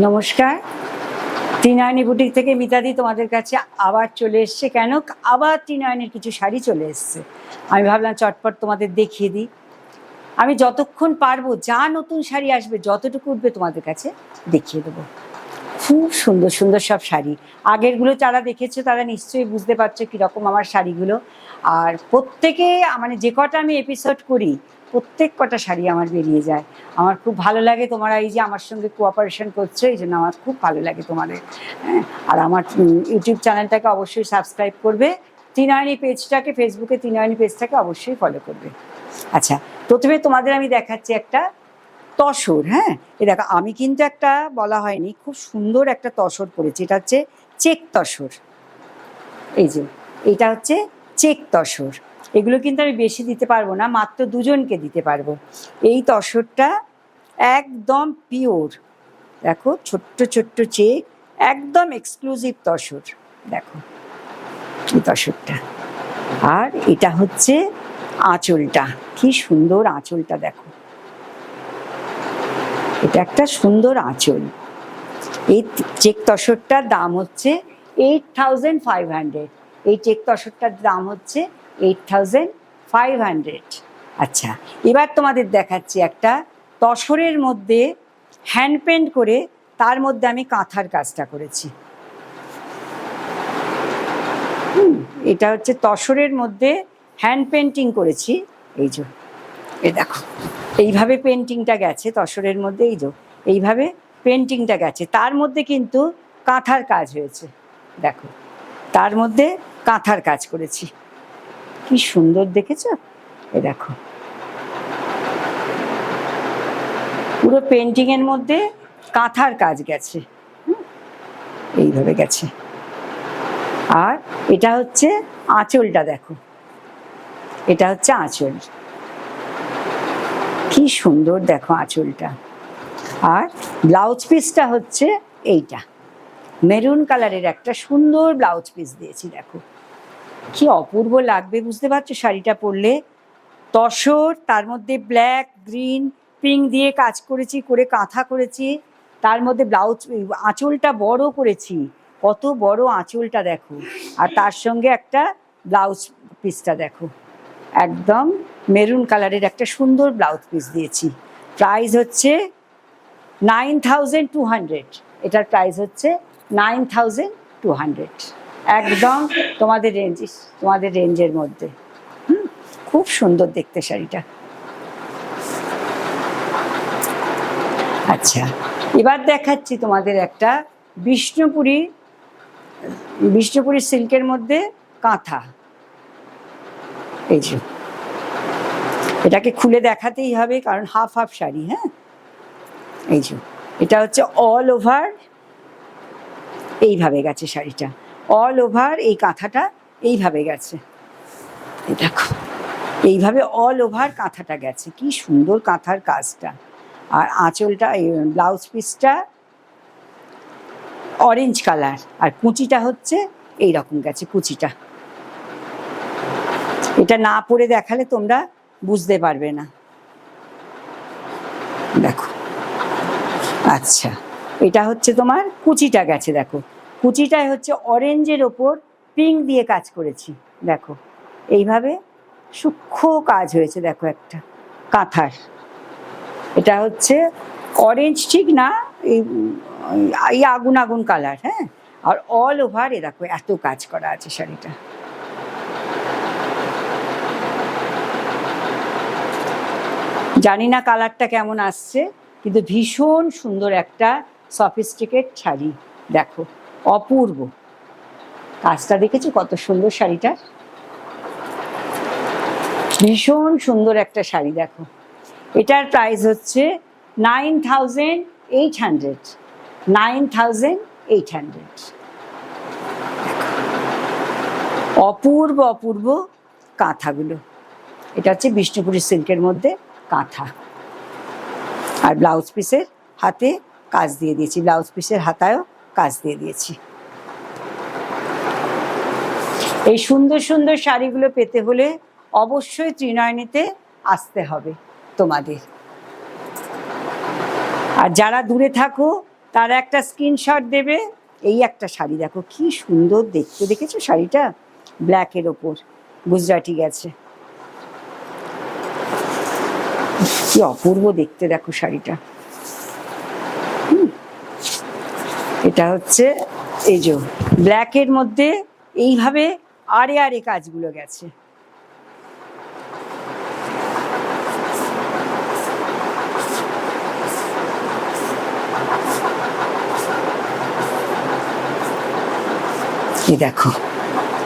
নমস্কার, ত্রিনয়নী বুটিক থেকে মিতাদি তোমাদের কাছে আবার চলে এসছে। কেন আবার ত্রিনয়নীর কিছু শাড়ি চলে এসছে। আমি ভাবলাম চটপট তোমাদের দেখিয়ে দিই। আমি যতক্ষণ পারবো যা নতুন শাড়ি আসবে যতটুকু উঠবে তোমাদের কাছে দেখিয়ে দেবো। খুব সুন্দর সুন্দর সব শাড়ি। আগেরগুলো যারা দেখেছো তারা নিশ্চয়ই বুঝতে পারছো কীরকম আমার শাড়িগুলো। আর প্রত্যেকে মানে যে কটা আমি এপিসোড করি প্রত্যেক কটা শাড়ি আমার বেরিয়ে যায়। আমার খুব ভালো লাগে তোমরা এই যে আমার সঙ্গে কোঅপারেশন করছো, এই জন্য আমার খুব ভালো লাগে তোমাদের। হ্যাঁ, আর আমার ইউটিউব চ্যানেলটাকে অবশ্যই সাবস্ক্রাইব করবে, ত্রিনয়নী পেজটাকে, ফেসবুকে ত্রিনয়নী পেজটাকে অবশ্যই ফলো করবে। আচ্ছা, প্রথমে তোমাদের আমি দেখাচ্ছি একটা তসর। হ্যাঁ, এ দেখো, আমি কিন্তু একটা বলা হয়নি, খুব সুন্দর একটা তসর পরেছি। এটা হচ্ছে চেক তসর। এই যে এটা হচ্ছে চেক তসর। এগুলো কিন্তু আমি বেশি দিতে পারবো না, মাত্র দুজনকে দিতে পারবো। এই তসরটা একদম পিওর, দেখো ছোট্ট ছোট্ট চেক, একদম এক্সক্লুসিভ তসর। দেখো এই তসরটা। আর এটা হচ্ছে আঁচলটা, কি সুন্দর আঁচলটা দেখো। এটা একটা সুন্দর আঁচল। এই চেক তসরটার দাম হচ্ছে 8500। এই চেক তসরটার দাম হচ্ছে 8500। আচ্ছা, এবার তোমাদের দেখাচ্ছি একটা তসরের মধ্যে হ্যান্ড পেন্ট করে তার মধ্যে আমি কাঁথার কাজটা করেছি। এটা হচ্ছে তসরের মধ্যে হ্যান্ড পেন্টিং করেছি। এই যে এ দেখো, এইভাবে পেন্টিংটা গেছে তসরের মধ্যে। এই যে এইভাবে পেন্টিংটা গেছে, তার মধ্যে কিন্তু কাঁথার কাজ হয়েছে। দেখো, তার মধ্যে কাঁথার কাজ করেছি, কি সুন্দর দেখেছো? এ দেখো, পুরো পেন্টিংয়ের মধ্যে কাঁথার কাজ গেছে, এইভাবে গেছে। আর এটা হচ্ছে আঁচলটা, দেখো এটা হচ্ছে আঁচল, কি সুন্দর দেখো আঁচলটা। আর ব্লাউজ পিসটা হচ্ছে এইটা, মেরুন কালারের একটা সুন্দর ব্লাউজ পিস দিয়েছি। দেখো কি অপূর্ব লাগবে, বুঝতে পারছো শাড়িটা পরলে। তসর, তার মধ্যে ব্ল্যাক, গ্রিন, পিঙ্ক দিয়ে কাজ করেছি, করে কাঁথা করেছি, তার মধ্যে ব্লাউজ, আঁচলটা বড় করেছি, কত বড় আঁচলটা দেখো। আর তার সঙ্গে একটা ব্লাউজ পিসটা দেখো, একদম মেরুন কালারের একটা সুন্দর ব্লাউজ পিস দিয়েছি। প্রাইস হচ্ছে 9200। এটার প্রাইস হচ্ছে 9200, একদম তোমাদের রেঞ্জের মধ্যে। খুব সুন্দর দেখতে শাড়িটা। আচ্ছা, এবার দেখাচ্ছি তোমাদের একটা বিষ্ণুপুরি সিল্কের মধ্যে কাঁথা। এই যে এটাকে খুলে দেখাতেই হবে, কারণ হাফ হাফ শাড়ি। হ্যাঁ, এই যে এটা হচ্ছে অল ওভার এইভাবে গেছে শাড়িটা, অল ওভার এই কাঁথাটা এইভাবে গেছে। এই দেখো, এইভাবে অল ওভার কাঁথাটা গেছে, কি সুন্দর কাঁথার কাজটা। আর আঁচলটা, ব্লাউজ পিসটা অরেঞ্জ কালার, আর কুচিটা হচ্ছে এইরকম গেছে কুচিটা। এটা না পরে দেখালে তোমরা বুঝতে পারবে না। দেখো, আচ্ছা, এটা হচ্ছে তোমার কুচিটা গেছে। দেখো, কুচিটায় হচ্ছে অরেঞ্জের ওপর পিঙ্ক দিয়ে কাজ করেছি। দেখো এইভাবে সূক্ষ্ম কাজ হয়েছে, দেখো একটা কাঁথার। এটা হচ্ছে অরেঞ্জ, ঠিক না, এই আগুন আগুন কালার। হ্যাঁ, আর অল ওভার এ দেখো এত কাজ করা আছে শাড়িটা। জানি না কালারটা কেমন আসছে, কিন্তু ভীষণ সুন্দর একটা সফিস্টিকেট শাড়ি। দেখো অপূর্ব কাজটা, দেখেছো কত সুন্দর শাড়িটা, ভীষণ সুন্দর একটা শাড়ি। দেখো, এটার প্রাইস হচ্ছে 9800। 9800। অপূর্ব অপূর্ব কাঁথাগুলো। এটা হচ্ছে বিষ্ণুপুরি সিল্কের মধ্যে কাঁথা। আর ব্লাউজ পিসের হাতে কাজ দিয়ে দিয়েছি, ব্লাউজ পিসের হাতায়ও কাজ দিয়ে দিয়েছি। এই সুন্দর সুন্দর শাড়িগুলো পেতে হলে অবশ্যই ত্রিনয়নীতে আসতে হবে তোমাদের। আর যারা দূরে থাকো তার একটা স্ক্রিনশট দেবে। এই একটা শাড়ি দেখো কি সুন্দর দেখতে, দেখেছো শাড়িটা? ব্ল্যাকের ওপর গুজরাটি গেছে, কি অপূর্ব দেখতে দেখো শাড়িটা। এটা হচ্ছে এই যে ব্ল্যাকের মধ্যে এইভাবে আরে আরে কাজগুলো গেছে। এই দেখো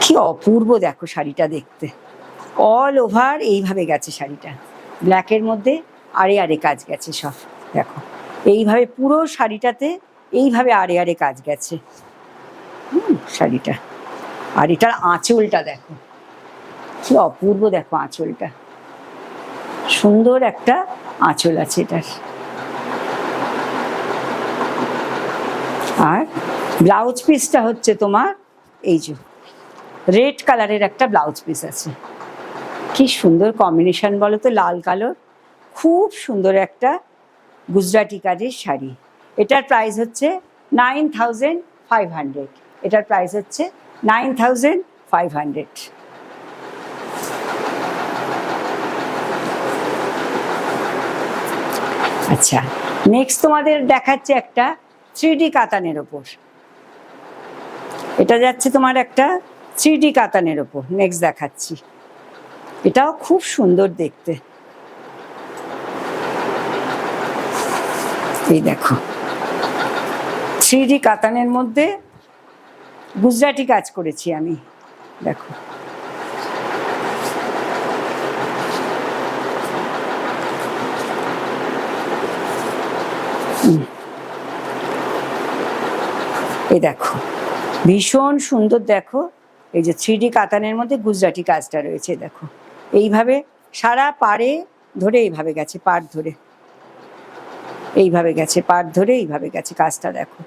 কি অপূর্ব দেখো শাড়িটা দেখতে, অল ওভার এইভাবে গেছে শাড়িটা, ব্ল্যাকের মধ্যে আরে আরে কাজ গেছে সব। দেখো এইভাবে পুরো শাড়িটাতে এইভাবে আরে আরে কাজ গেছে শাড়িটা। আর এটার আঁচলটা দেখো কি অপূর্ব, দেখো আঁচলটা সুন্দর একটা আঁচল আছে এটার। আর ব্লাউজ পিসটা হচ্ছে তোমার এই যে রেড কালারের একটা ব্লাউজ পিস আছে, কি সুন্দর কম্বিনেশন বলো তো, লাল কালো, খুব সুন্দর একটা গুজরাটি কাজের শাড়ি। এটার প্রাইস হচ্ছে 9500, এটার প্রাইস হচ্ছে 9500। আচ্ছা, নেক্সট তোমাদের দেখাচ্ছে একটা 3D কাতানের ওপর। এটা যাচ্ছে তোমার একটা 3D কাতানের ওপর, নেক্সট দেখাচ্ছি। এটাও খুব সুন্দর দেখতে, এই দেখো 3D কাতানের মধ্যে গুজরাটি কাজ করেছি আমি, দেখো এই দেখো ভীষণ সুন্দর, দেখো এই যে 3D কাতানের মধ্যে গুজরাটি কাজটা রয়েছে, দেখো এইভাবে সারা পাড়ে ধরে এইভাবে গেছে, পাড় ধরে এইভাবে গেছে, পাড় ধরে এইভাবে গেছে কাজটা, দেখো।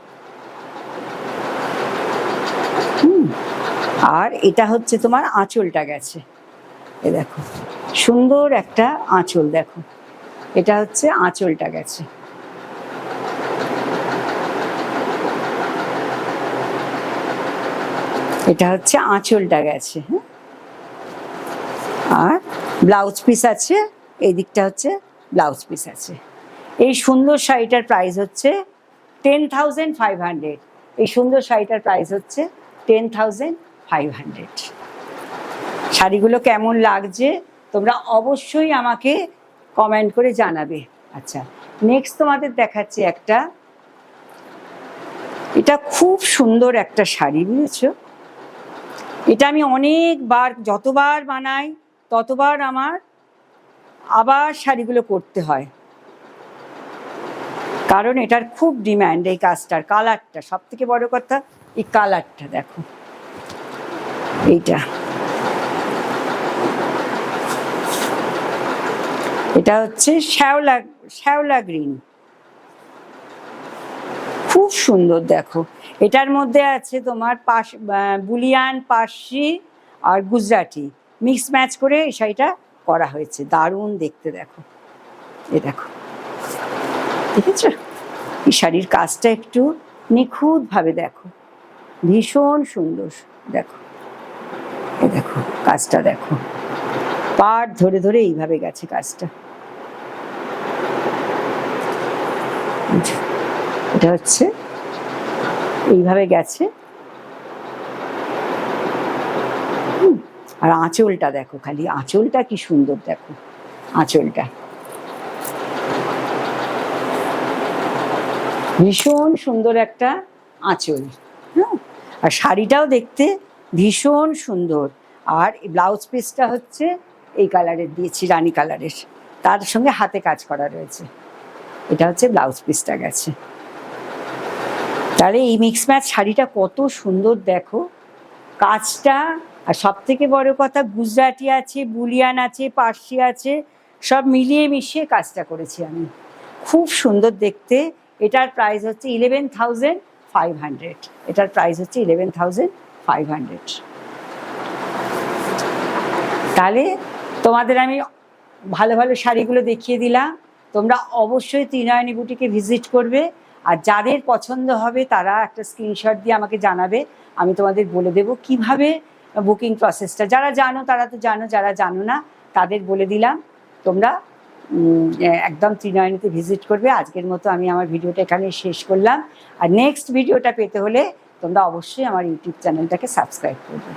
আর এটা হচ্ছে তোমার আঁচলটা গেছে, এ দেখো সুন্দর একটা আঁচল, দেখো এটা হচ্ছে আঁচলটা গেছে। এটা হচ্ছে আঁচলটা গেছে, হ্যাঁ। আর ব্লাউজ পিস আছে, এই দিকটা হচ্ছে ব্লাউজ পিস আছে। এই সুন্দর শাড়িটার প্রাইস হচ্ছে 10,500, এই সুন্দর শাড়িটার প্রাইস হচ্ছে 10,500। শাড়িগুলো কেমন লাগছে তোমরা অবশ্যই আমাকে কমেন্ট করে জানাবে। আচ্ছা, নেক্সট তোমাদের দেখাচ্ছি একটা, এটা খুব সুন্দর একটা শাড়ি, বুঝেছো? এটা আমি অনেকবার, যতবার বানাই ততবার আমার আবার শাড়িগুলো করতে হয়, কারণ এটার খুব ডিম্যান্ড এই কাজটার। কালারটা সব থেকে বড় কথা, এই কালারটা দেখো, এইটা এটা হচ্ছে শ্যাওলা গ্রিন, খুব সুন্দর দেখো। এটার মধ্যে আছে তোমার বুলিয়ান, পার্সি আর গুজরাটি মিক্স ম্যাচ করে এই শাড়িটা করা হয়েছে, দারুণ দেখতে দেখো। এ দেখো, দেখেছো এই শাড়ির কাজটা একটু নিখুঁত ভাবে দেখো, ভীষণ সুন্দর, দেখো এ দেখো কাজটা, দেখো পাড় ধরে ধরে এইভাবে গেছে কাজটা। এটা হচ্ছে এইভাবে গেছে। আর আঁচলটা দেখো, খালি আঁচলটা কি সুন্দর, দেখো আঁচলটা ভীষণ সুন্দর একটা আঁচল, হ্যাঁ। আর শাড়িটাও দেখতে ভীষণ সুন্দর। আর ব্লাউজ পিসটা হচ্ছে এই কালারের দিয়েছি, রানী কালারের, তার সঙ্গে হাতে কাজ করা রয়েছে। এটা হচ্ছে ব্লাউজ পিসটা গেছে। তাহলে এই মিক্স ম্যাচ শাড়িটা কত সুন্দর দেখো কাজটা। আর সব থেকে বড় কথা, গুজরাটি আছে, বুলিয়ান আছে, পার্সি আছে, সব মিলিয়ে মিশিয়ে কাজটা করেছি আমি, খুব সুন্দর দেখতে। এটার প্রাইস হচ্ছে 11,500, এটার প্রাইস হচ্ছে 11,500। তাহলে তোমাদের আমি ভালো ভালো শাড়িগুলো দেখিয়ে দিলাম, তোমরা অবশ্যই ত্রিনয়নী বুটিকে ভিজিট করবে। আর যাদের পছন্দ হবে তারা একটা স্ক্রিনশট দিয়ে আমাকে জানাবে, আমি তোমাদের বলে দেবো কিভাবে বুকিং প্রসেসটা। যারা জানো তারা তো জানো, যারা জানো না তাদের বলে দিলাম। তোমরা একদম ত্রিনয়নীতে ভিজিট করবে। আজকের মতো আমি আমার ভিডিওটা এখানে শেষ করলাম। আর নেক্সট ভিডিওটা পেতে হলে তোমরা অবশ্যই আমার ইউটিউব চ্যানেলটাকে সাবস্ক্রাইব করবে।